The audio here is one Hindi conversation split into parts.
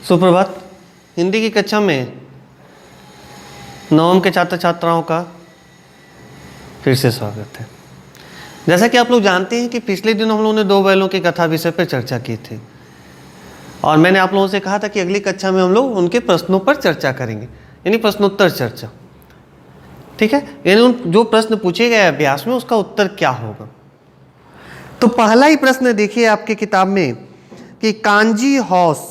सुप्रभात। हिंदी की कक्षा में नवम के छात्र छात्राओं का फिर से स्वागत है। जैसा कि आप लोग जानते हैं कि पिछले दिन हम लोगों ने दो बैलों की कथा विषय पर चर्चा की थी और मैंने आप लोगों से कहा था कि अगली कक्षा में हम लोग उनके प्रश्नों पर चर्चा करेंगे, यानी प्रश्नोत्तर चर्चा। ठीक है, यानी उन जो प्रश्न पूछे गए अभ्यास में उसका उत्तर क्या होगा। तो पहला ही प्रश्न देखिए आपके किताब में कि कांजी हाउस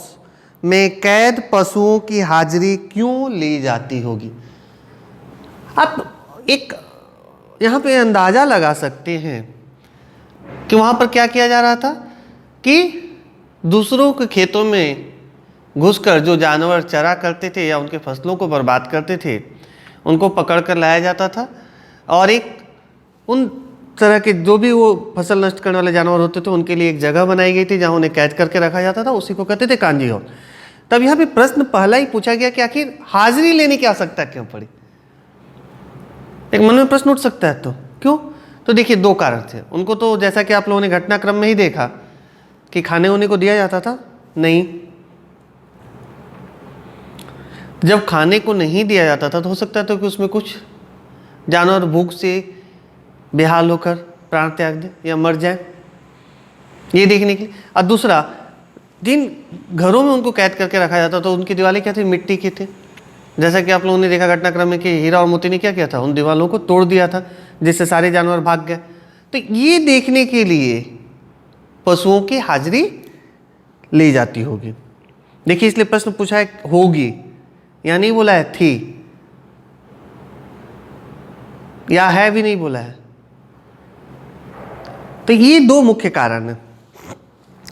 में कैद पशुओं की हाजिरी क्यों ली जाती होगी। आप एक यहाँ पे अंदाजा लगा सकते हैं कि वहाँ पर क्या किया जा रहा था कि दूसरों के खेतों में घुसकर जो जानवर चरा करते थे या उनके फसलों को बर्बाद करते थे उनको पकड़ कर लाया जाता था और एक उन तरह के जो भी वो फसल नष्ट करने वाले जानवर होते थे उनके लिए एक जगह बनाई गई थी जहाँ उन्हें कैद करके रखा जाता था, उसी को कहते थे कांजी हाउस। तब यहाँ पे प्रश्न पहला ही पूछा गया कि आखिर हाजिरी लेने की आवश्यकता क्यों पड़ी। एक मन में प्रश्न उठ सकता है, तो क्यों? तो देखिए दो कारण थे उनको। तो जैसा कि आप लोगों ने घटनाक्रम में ही देखा कि खाने होने को दिया जाता था नहीं। जब खाने को नहीं दिया जाता था तो हो सकता था कि उसमें कुछ जानवर भूख से बेहाल होकर प्राण त्याग दे या मर जाए, ये देखने के लिए। और दूसरा, जिन घरों में उनको कैद करके रखा जाता था उनकी दीवारें क्या थी, मिट्टी की थी। जैसा कि आप लोगों ने देखा घटनाक्रम में कि हीरा और मोती ने क्या किया था, उन दीवारों को तोड़ दिया था जिससे सारे जानवर भाग गए। तो ये देखने के लिए पशुओं की हाजिरी ली जाती होगी। देखिए इसलिए प्रश्न पूछा है होगी, या नहीं बोला है थी, या है भी नहीं बोला है। तो ये दो मुख्य कारण है।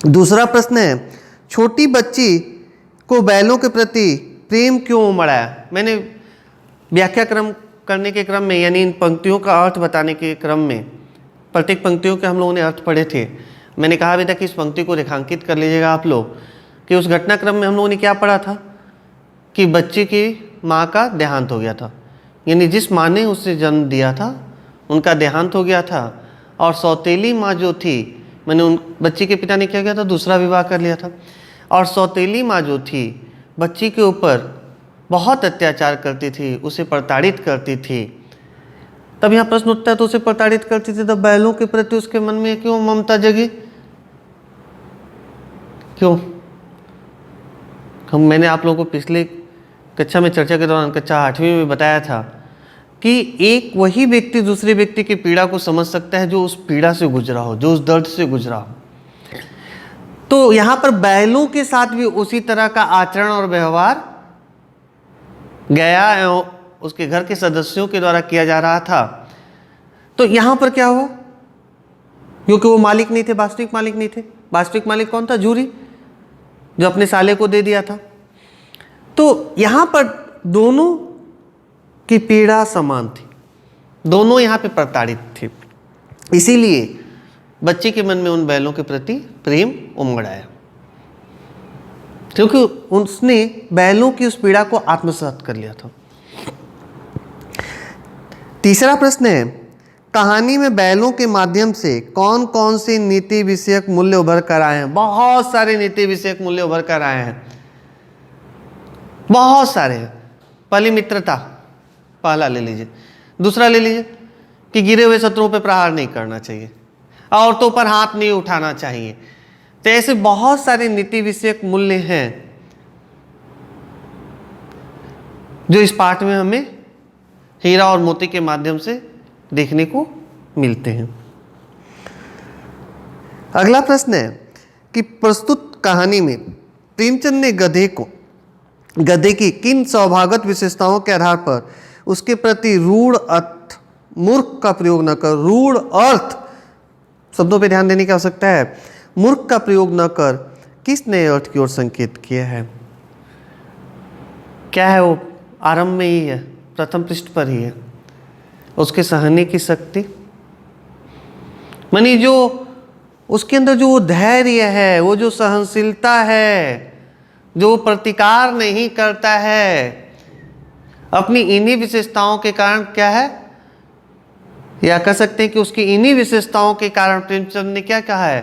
दूसरा प्रश्न है, छोटी बच्ची को बैलों के प्रति प्रेम क्यों उमड़ा है। मैंने व्याख्या क्रम करने के क्रम में, यानी इन पंक्तियों का अर्थ बताने के क्रम में, प्रत्येक पंक्तियों के हम लोगों ने अर्थ पढ़े थे। मैंने कहा भी था कि इस पंक्ति को रेखांकित कर लीजिएगा आप लोग कि उस घटनाक्रम में हम लोगों ने क्या पढ़ा था कि बच्चे की माँ का देहांत हो गया था, यानी जिस माँ ने उसे जन्म दिया था उनका देहांत हो गया था। और सौतेली माँ जो थी, मैंने उन बच्ची के पिता ने क्या किया था, दूसरा विवाह कर लिया था। और सौतेली माँ जो थी बच्ची के ऊपर बहुत अत्याचार करती थी, उसे प्रताड़ित करती थी। तब यहाँ प्रश्न उठता है, तो उसे प्रताड़ित करती थी तब बैलों के प्रति उसके मन में क्यों ममता जगी, क्यों? मैंने आप लोगों को पिछले कक्षा में चर्चा के दौरान कक्षा 8वीं में बताया था कि एक वही व्यक्ति दूसरे व्यक्ति की पीड़ा को समझ सकता है जो उस पीड़ा से गुजरा हो, जो उस दर्द से गुजरा हो। तो यहाँ पर बैलों के साथ भी उसी तरह का आचरण और व्यवहार गया एवं उसके घर के सदस्यों के द्वारा किया जा रहा था। तो यहाँ पर क्या हुआ, क्योंकि वो मालिक नहीं थे, वास्तविक मालिक नहीं थे। वास्तविक मालिक कौन था? जूरी, जो अपने साले को दे दिया था। तो यहाँ पर दोनों की पीड़ा समान थी, दोनों यहाँ पे प्रताड़ित थे। इसीलिए बच्चे के मन में उन बैलों के प्रति प्रेम उमड़ आया, क्योंकि उसने बैलों की उस पीड़ा को आत्मसात कर लिया था। तीसरा प्रश्न है, कहानी में बैलों के माध्यम से कौन कौन से नीति विषयक मूल्य उभर कर आए हैं। बहुत सारे नीति विषयक मूल्य उभर कर आए हैं, बहुत सारे हैं। पहली मित्रता, पहला ले लीजिए। दूसरा ले लीजिए कि गिरे हुए शत्रुओं पर प्रहार नहीं करना चाहिए, औरतों पर हाथ नहीं उठाना चाहिए। तो ऐसे बहुत सारे नीति विषयक मूल्य हैं जो इस पाठ में हमें हीरा और मोती के माध्यम से देखने को मिलते हैं। अगला प्रश्न है कि प्रस्तुत कहानी में प्रेमचंद ने गधे की किन स्वभावगत विशेषताओं के आधार पर उसके प्रति रूढ़ अर्थ, मूर्ख का प्रयोग न कर, रूढ़ अर्थ शब्दों पे ध्यान देने की आवश्यकता है, मूर्ख का प्रयोग न कर किस नए अर्थ की ओर संकेत किया है। क्या है वो? आरंभ में ही है, प्रथम पृष्ठ पर ही है। उसके सहने की शक्ति, मानी जो उसके अंदर जो धैर्य है, वो जो सहनशीलता है, जो प्रतिकार नहीं करता है, अपनी इन्हीं विशेषताओं के कारण क्या है, या कह सकते हैं कि उसकी इन्हीं विशेषताओं के कारण प्रेमचंद ने क्या कहा है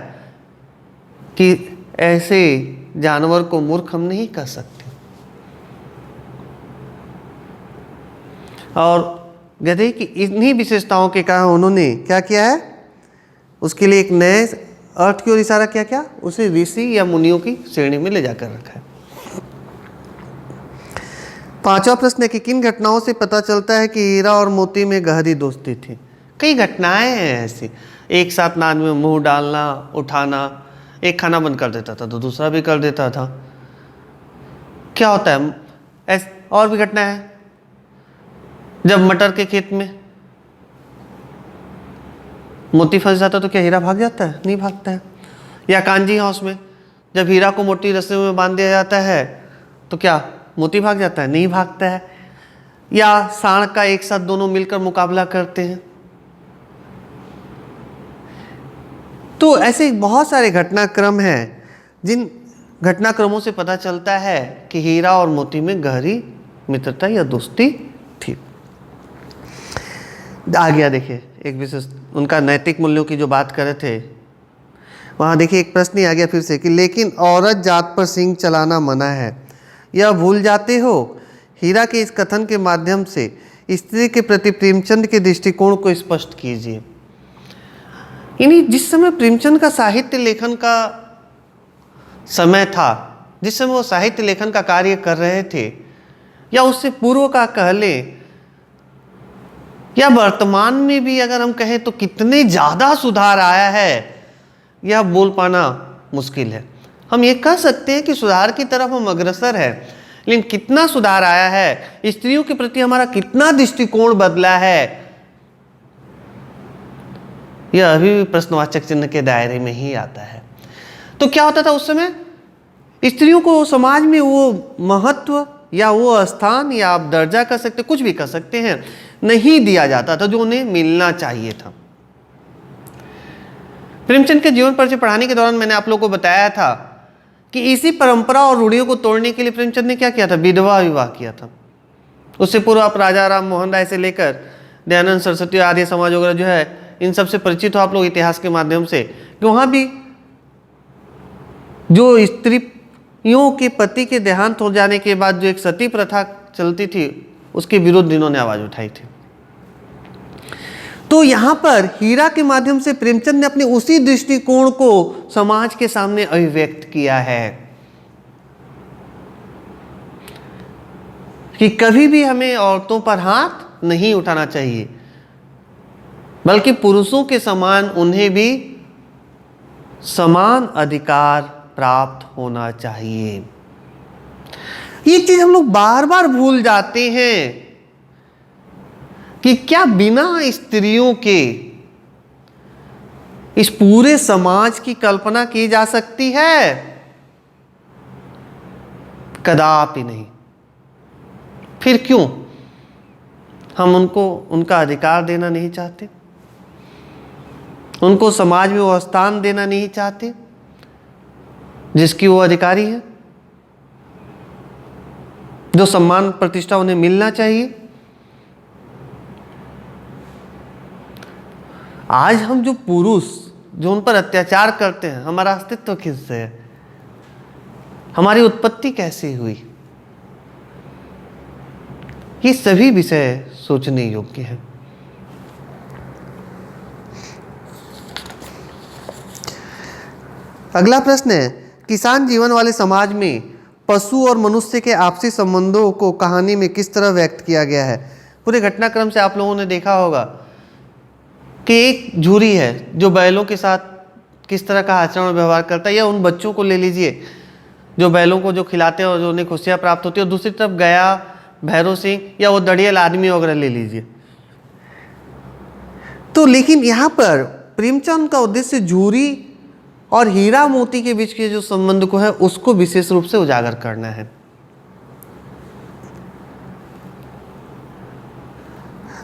कि ऐसे जानवर को मूर्ख हम नहीं कह सकते। और गधे की इन्हीं विशेषताओं के कारण उन्होंने क्या किया है, उसके लिए एक नए अर्थ की ओर इशारा किया, क्या उसे ऋषि या मुनियों की श्रेणी में ले जाकर रखा है। पांचवा प्रश्न है कि किन घटनाओं से पता चलता है कि हीरा और मोती में गहरी दोस्ती थी। कई घटनाएं हैं ऐसी, एक साथ नाद में मुंह डालना, उठाना, एक खाना बंद कर देता था तो दूसरा भी कर देता था। क्या होता है और भी घटना है, जब मटर के खेत में मोती फंस जाता तो क्या हीरा भाग जाता है? नहीं भागता है। या कांजी हाउस में जब हीरा को मोटी रस्सी में बांध दिया जाता है तो क्या मोती भाग जाता है? नहीं भागता है। या सांड का एक साथ दोनों मिलकर मुकाबला करते हैं। तो ऐसे बहुत सारे घटनाक्रम हैं जिन घटनाक्रमों से पता चलता है कि हीरा और मोती में गहरी मित्रता या दोस्ती थी। आ गया देखिए एक विशेष उनका नैतिक मूल्यों की जो बात कर रहे थे, वहाँ देखिए एक प्रश्न ही आ गया फिर से कि लेकिन औरत जात पर सींग चलाना मना है, यह भूल जाते हो। हीरा के इस कथन के माध्यम से स्त्री के प्रति प्रेमचंद के दृष्टिकोण को स्पष्ट कीजिए। यानी जिस समय प्रेमचंद का साहित्य लेखन का समय था, जिस समय वो साहित्य लेखन का कार्य कर रहे थे, या उससे पूर्व का कह लें, या वर्तमान में भी अगर हम कहें तो कितने ज़्यादा सुधार आया है यह बोल पाना मुश्किल है। हम ये कह सकते हैं कि सुधार की तरफ हम अग्रसर है, लेकिन कितना सुधार आया है, स्त्रियों के प्रति हमारा कितना दृष्टिकोण बदला है, यह अभी भी प्रश्नवाचक चिन्ह के दायरे में ही आता है। तो क्या होता था उस समय, स्त्रियों को समाज में वो महत्व या वो स्थान या आप दर्जा कर सकते, कुछ भी कर सकते हैं, नहीं दिया जाता था जो उन्हें मिलना चाहिए था। प्रेमचंद के जीवन परिचय पढ़ाने के दौरान मैंने आप लोगों को बताया था कि इसी परंपरा और रूढ़ियों को तोड़ने के लिए प्रेमचंद ने क्या किया था, विधवा विवाह किया था। उससे पूर्व आप राजा राम मोहन राय से लेकर दयानंद सरस्वती आर्य समाज वगैरह जो है, इन सब से परिचित हो आप लोग इतिहास के माध्यम से, कि वहाँ भी जो स्त्रियों के पति के देहांत हो जाने के बाद जो एक सती प्रथा चलती थी, उसके विरुद्ध इन्होंने आवाज उठाई थी। तो यहां पर हीरा के माध्यम से प्रेमचंद ने अपने उसी दृष्टिकोण को समाज के सामने अभिव्यक्त किया है कि कभी भी हमें औरतों पर हाथ नहीं उठाना चाहिए, बल्कि पुरुषों के समान उन्हें भी समान अधिकार प्राप्त होना चाहिए। ये चीज हम लोग बार बार भूल जाते हैं कि क्या बिना स्त्रियों के इस पूरे समाज की कल्पना की जा सकती है? कदापि नहीं। फिर क्यों हम उनको उनका अधिकार देना नहीं चाहते, उनको समाज में वो स्थान देना नहीं चाहते जिसकी वो अधिकारी है, जो सम्मान प्रतिष्ठा उन्हें मिलना चाहिए? आज हम जो पुरुष जो उन पर अत्याचार करते हैं, हमारा अस्तित्व किससे है, हमारी उत्पत्ति कैसे हुई, ये सभी विषय सोचने योग्य है। अगला प्रश्न है, किसान जीवन वाले समाज में पशु और मनुष्य के आपसी संबंधों को कहानी में किस तरह व्यक्त किया गया है? पूरे घटनाक्रम से आप लोगों ने देखा होगा कि एक झूरी है जो बैलों के साथ किस तरह का आचरण और व्यवहार करता है, या उन बच्चों को ले लीजिए जो बैलों को जो खिलाते हैं और जो उन्हें खुशियाँ प्राप्त होती है, और दूसरी तरफ गया, भैरव सिंह या वो दड़ियल आदमी वगैरह ले लीजिए। तो लेकिन यहाँ पर प्रेमचंद का उद्देश्य झूरी और हीरा मोती के बीच के जो संबंध को है उसको विशेष रूप से उजागर करना है।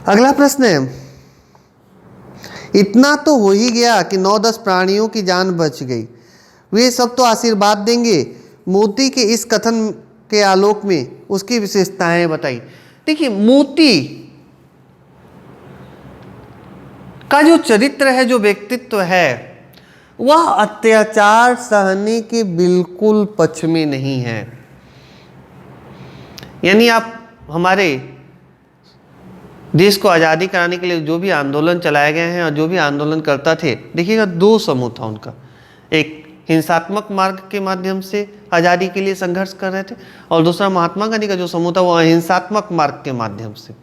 अगला प्रश्न है, इतना तो हो ही गया कि 9-10 प्राणियों की जान बच गई, वे सब तो आशीर्वाद देंगे, मोती के इस कथन के आलोक में उसकी विशेषताएं बताई। देखिए, मोती का जो चरित्र है, जो व्यक्तित्व है, वह अत्याचार सहने के बिल्कुल पक्ष में नहीं है। यानी आप हमारे देश को आज़ादी कराने के लिए जो भी आंदोलन चलाए गए हैं और जो भी आंदोलन करता थे, देखिएगा दो समूह था उनका। एक हिंसात्मक मार्ग के माध्यम से आज़ादी के लिए संघर्ष कर रहे थे और दूसरा महात्मा गांधी का जो समूह था वो अहिंसात्मक मार्ग के माध्यम से।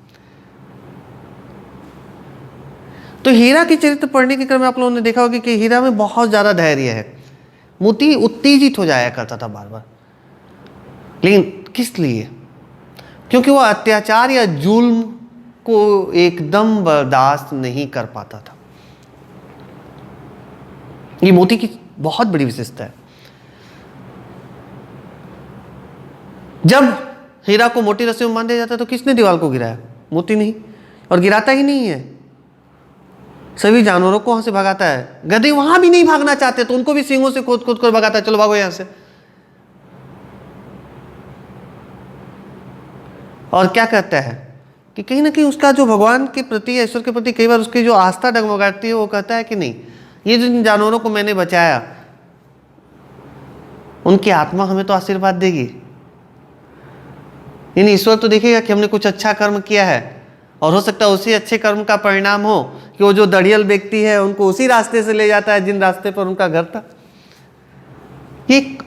तो हीरा की चरित्र पढ़ने के क्रम में आप लोगों ने देखा होगा कि हीरा में बहुत ज़्यादा धैर्य है। मोती उत्तेजित हो जाया करता था बार बार, लेकिन किस लिए? क्योंकि वह अत्याचार या जुल्म को एकदम बर्दाश्त नहीं कर पाता था। ये मोती की बहुत बड़ी विशेषता है। जब हीरा को मोटी रस्सी में बांध दिया जाता है तो किसने दीवार को गिराया? मोती नहीं, और गिराता ही नहीं है, सभी जानवरों को वहां से भगाता है। गधे वहां भी नहीं भागना चाहते तो उनको भी सींगों से खोद खोद कर भगाता है, चलो भागो यहां से। और क्या कहता है कि कहीं ना कहीं उसका जो भगवान के प्रति या ईश्वर के प्रति कई बार उसकी जो आस्था डगमगाती है, वो कहता है कि नहीं, ये जिन जानवरों को मैंने बचाया उनकी आत्मा हमें तो आशीर्वाद देगी। यानी ईश्वर तो देखेगा कि हमने कुछ अच्छा कर्म किया है, और हो सकता है उसी अच्छे कर्म का परिणाम हो कि वो जो दड़ियल व्यक्ति है उनको उसी रास्ते से ले जाता है जिन रास्ते पर उनका घर था। ये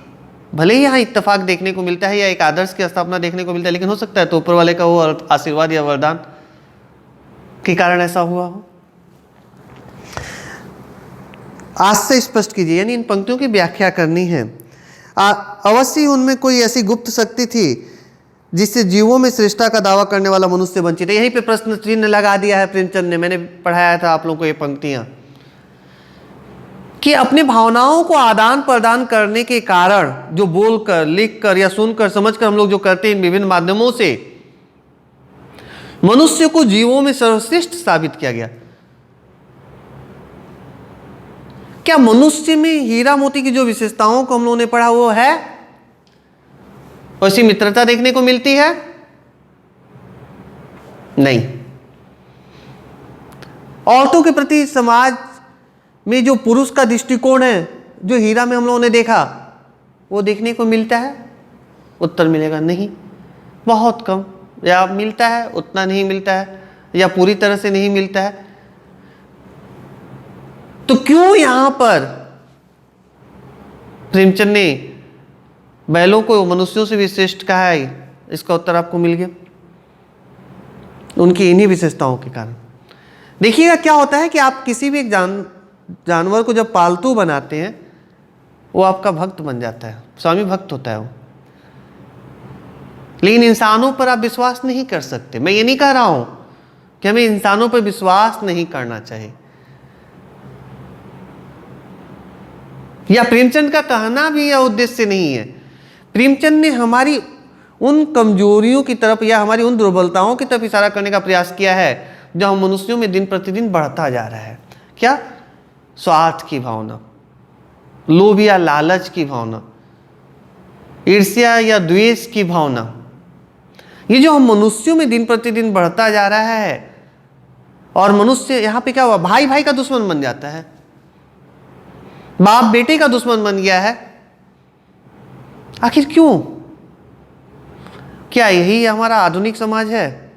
भले ही यहाँ इत्तेफाक देखने को मिलता है या एक आदर्श की स्थापना देखने को मिलता है, लेकिन हो सकता है तो ऊपर वाले का वो आशीर्वाद या वरदान के कारण ऐसा हुआ हो। आज से स्पष्ट कीजिए, यानी इन पंक्तियों की व्याख्या करनी है। अवश्य उनमें कोई ऐसी गुप्त शक्ति थी जिससे जीवों में श्रेष्ठता का दावा करने वाला मनुष्य वंचित है। यहीं पे प्रश्न चिन्ह लगा दिया है प्रेमचंद ने। मैंने पढ़ाया था आप लोगों को ये पंक्तियां कि अपने भावनाओं को आदान प्रदान करने के कारण जो बोलकर, लिखकर या सुनकर, समझकर हम लोग जो करते हैं इन विभिन्न माध्यमों से, मनुष्य को जीवों में सर्वश्रेष्ठ साबित किया गया। क्या मनुष्य में हीरा मोती की जो विशेषताओं को हम लोगों ने पढ़ा वो है? वैसी मित्रता देखने को मिलती है? नहीं। औरतों के प्रति समाज में जो पुरुष का दृष्टिकोण है, जो हीरा में हम लोगों ने देखा, वो देखने को मिलता है? उत्तर मिलेगा नहीं, बहुत कम, या मिलता है उतना नहीं मिलता है, या पूरी तरह से नहीं मिलता है। तो क्यों यहां पर प्रेमचंद ने बैलों को मनुष्यों से भी श्रेष्ठ कहा है? इसका उत्तर आपको मिल गया, उनकी इन्हीं विशेषताओं के कारण। देखिएगा क्या होता है कि आप किसी भी एक जानवर को जब पालतू बनाते हैं, वो आपका भक्त बन जाता है, स्वामी भक्त होता है वो। लेकिन इंसानों पर आप विश्वास नहीं कर सकते। मैं ये नहीं कह रहा हूं कि हमें इंसानों पर विश्वास नहीं करना चाहिए, या प्रेमचंद का कहना भी यह उद्देश्य नहीं है। प्रेमचंद ने हमारी उन कमजोरियों की तरफ या हमारी उन दुर्बलताओं की तरफ इशारा करने का प्रयास किया है जो हम मनुष्यों में दिन प्रतिदिन बढ़ता जा रहा है। क्या? स्वार्थ की भावना, लोभ या लालच की भावना, ईर्ष्या या द्वेष की भावना, ये जो हम मनुष्यों में दिन प्रतिदिन बढ़ता जा रहा है। और मनुष्य यहां पे क्या हुआ? भाई भाई का दुश्मन बन जाता है, बाप बेटे का दुश्मन बन गया है। आखिर क्यों? क्या यही हमारा आधुनिक समाज है?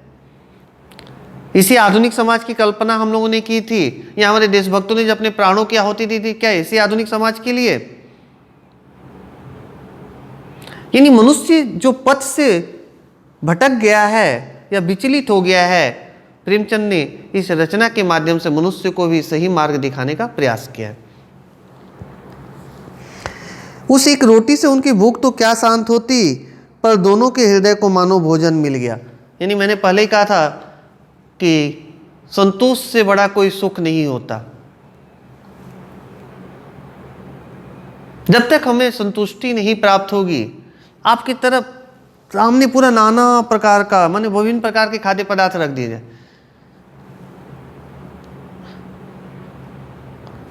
इसी आधुनिक समाज की कल्पना हम लोगों ने की थी, या हमारे देशभक्तों ने जो अपने प्राणों की आहुति दी थी, क्या इसी आधुनिक समाज के लिए? यानी मनुष्य जो पथ से भटक गया है या विचलित हो गया है, प्रेमचंद ने इस रचना के माध्यम से मनुष्य को भी सही मार्ग दिखाने का प्रयास किया है। उस एक रोटी से उनकी भूख तो क्या शांत होती, पर दोनों के हृदय को मानो भोजन मिल गया। यानी मैंने पहले ही कहा था कि संतोष से बड़ा कोई सुख नहीं होता। जब तक हमें संतुष्टि नहीं प्राप्त होगी, आपकी तरफ सामने पूरा नाना प्रकार का, माने विभिन्न प्रकार के खाद्य पदार्थ रख दिए जाए,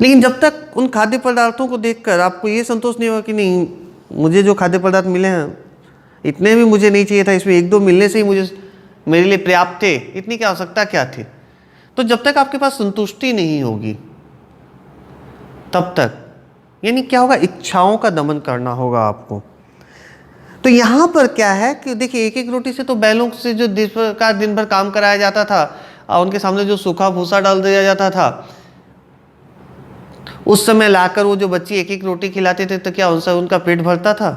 लेकिन जब तक उन खाद्य पदार्थों को देखकर आपको ये संतोष नहीं होगा कि नहीं, मुझे जो खाद्य पदार्थ मिले हैं इतने भी मुझे नहीं चाहिए था, इसमें एक दो मिलने से ही मुझे मेरे लिए पर्याप्त थे, इतनी क्या आवश्यकता क्या थी। तो जब तक आपके पास संतुष्टि नहीं होगी, तब तक यानी क्या होगा, इच्छाओं का दमन करना होगा आपको। तो यहाँ पर क्या है कि देखिए, एक एक रोटी से तो बैलों से जो दिन भर काम कराया जाता था और उनके सामने जो सूखा भूसा डाल दिया जाता था, उस समय लाकर वो जो बच्ची एक एक रोटी खिलाते थे, तो क्या उनसे उनका पेट भरता था?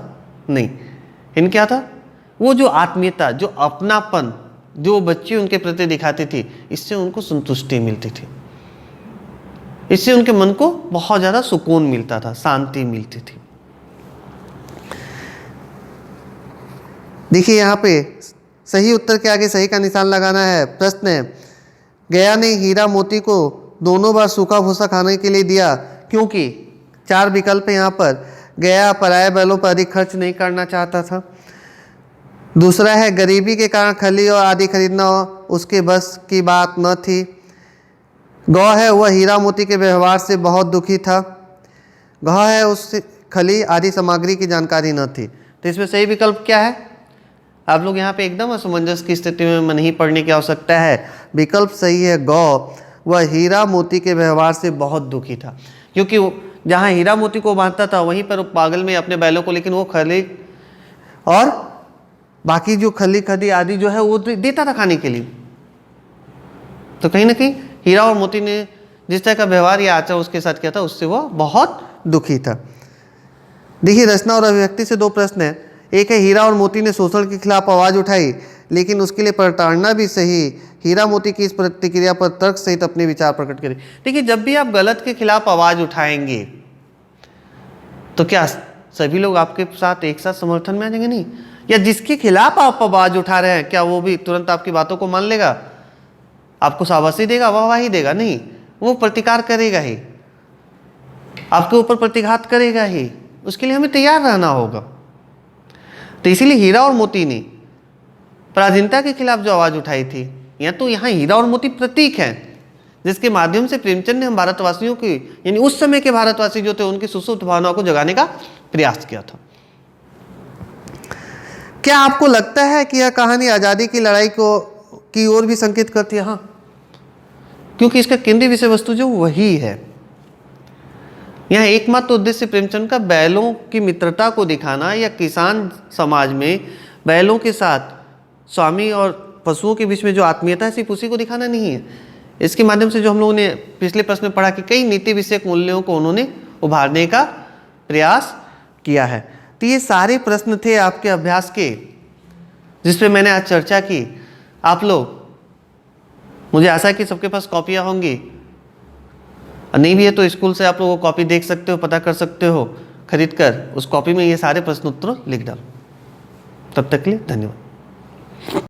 नहीं। इन क्या था, वो जो आत्मीयता, जो अपनापन जो बच्चे उनके प्रति दिखाते थे, इससे उनको संतुष्टि मिलती थी, इससे उनके मन को बहुत ज़्यादा सुकून मिलता था, शांति मिलती थी। देखिए यहाँ पे सही उत्तर के आगे सही का निशान लगाना है। प्रश्न है, गया ने हीरा मोती को दोनों बार सूखा भूसा खाने के लिए दिया क्योंकि 4 विकल्प है यहाँ पर। गया पराये बैलों पर अधिक खर्च नहीं करना चाहता था। दूसरा है, गरीबी के कारण खली और आदि खरीदना उसके बस की बात न थी। गौ है, वह हीरा मोती के व्यवहार से बहुत दुखी था। गौ है, उससे खली आदि सामग्री की जानकारी न थी। तो इसमें सही विकल्प क्या है? आप लोग यहाँ पे एकदम असमंजस की स्थिति में नहीं पढ़ने की आवश्यकता है। विकल्प सही है, गौ वह हीरा मोती के व्यवहार से बहुत दुखी था, क्योंकि जहाँ हीरा मोती को बांधता था वहीं पर पागल में अपने बैलों को, लेकिन वो खली और बाकी जो खली खदी आदि जो है वो देता था खाने के लिए। तो कहीं ना कहीं हीरा और मोती ने जिस तरह का व्यवहार या आचरण उसके साथ किया था, उससे वो बहुत दुखी था। देखिए, रचना और अभिव्यक्ति से 2 प्रश्न है। एक है, हीरा और मोती ने शोषण के खिलाफ आवाज उठाई, लेकिन उसके लिए प्रताड़ना भी सही। हीरा मोती की इस प्रतिक्रिया पर तर्क सहित अपने विचार प्रकट करें। देखिए, जब भी आप गलत के खिलाफ आवाज उठाएंगे तो क्या सभी लोग आपके साथ एक साथ समर्थन में आ जाएंगे? नहीं। या जिसके खिलाफ आप आवाज उठा रहे हैं, क्या वो भी तुरंत आपकी बातों को मान लेगा, आपको शाबाशी देगा, वाहवाही देगा? नहीं, वो प्रतिकार करेगा ही, आपके ऊपर प्रतिघात करेगा ही। उसके लिए हमें तैयार रहना होगा। तो इसीलिए हीरा और मोती ने पराधीनता के खिलाफ जो आवाज उठाई थी, या तो यहाँ हीरा और मोती प्रतीक हैं जिसके माध्यम से प्रेमचंद ने हम भारतवासियों की, यानी उस समय के भारतवासी जो थे, उनकी सुसुप्त भावनाओं को जगाने का प्रयास किया था। क्या आपको लगता है कि यह कहानी आजादी की लड़ाई की ओर भी संकेत करती है? हाँ, क्योंकि इसका केंद्रीय विषय वस्तु जो वही है। यहाँ एकमात्र उद्देश्य प्रेमचंद का बैलों की मित्रता को दिखाना या किसान समाज में बैलों के साथ स्वामी और पशुओं के बीच में जो आत्मीयता है, सिर्फ उसी को दिखाना नहीं है। इसके माध्यम से जो हम लोगों ने पिछले प्रश्न में पढ़ा कि कई नीति विषयक मूल्यों को उन्होंने उभारने का प्रयास किया है। तो ये सारे प्रश्न थे आपके अभ्यास के, जिस पे मैंने आज चर्चा की। आप लोग, मुझे आशा है कि सबके पास कॉपियाँ होंगी, नहीं भी है तो स्कूल से आप लोग वो कॉपी देख सकते हो, पता कर सकते हो खरीद कर। उस कॉपी में ये सारे प्रश्न उत्तर लिख डालो। तब तक के लिए धन्यवाद।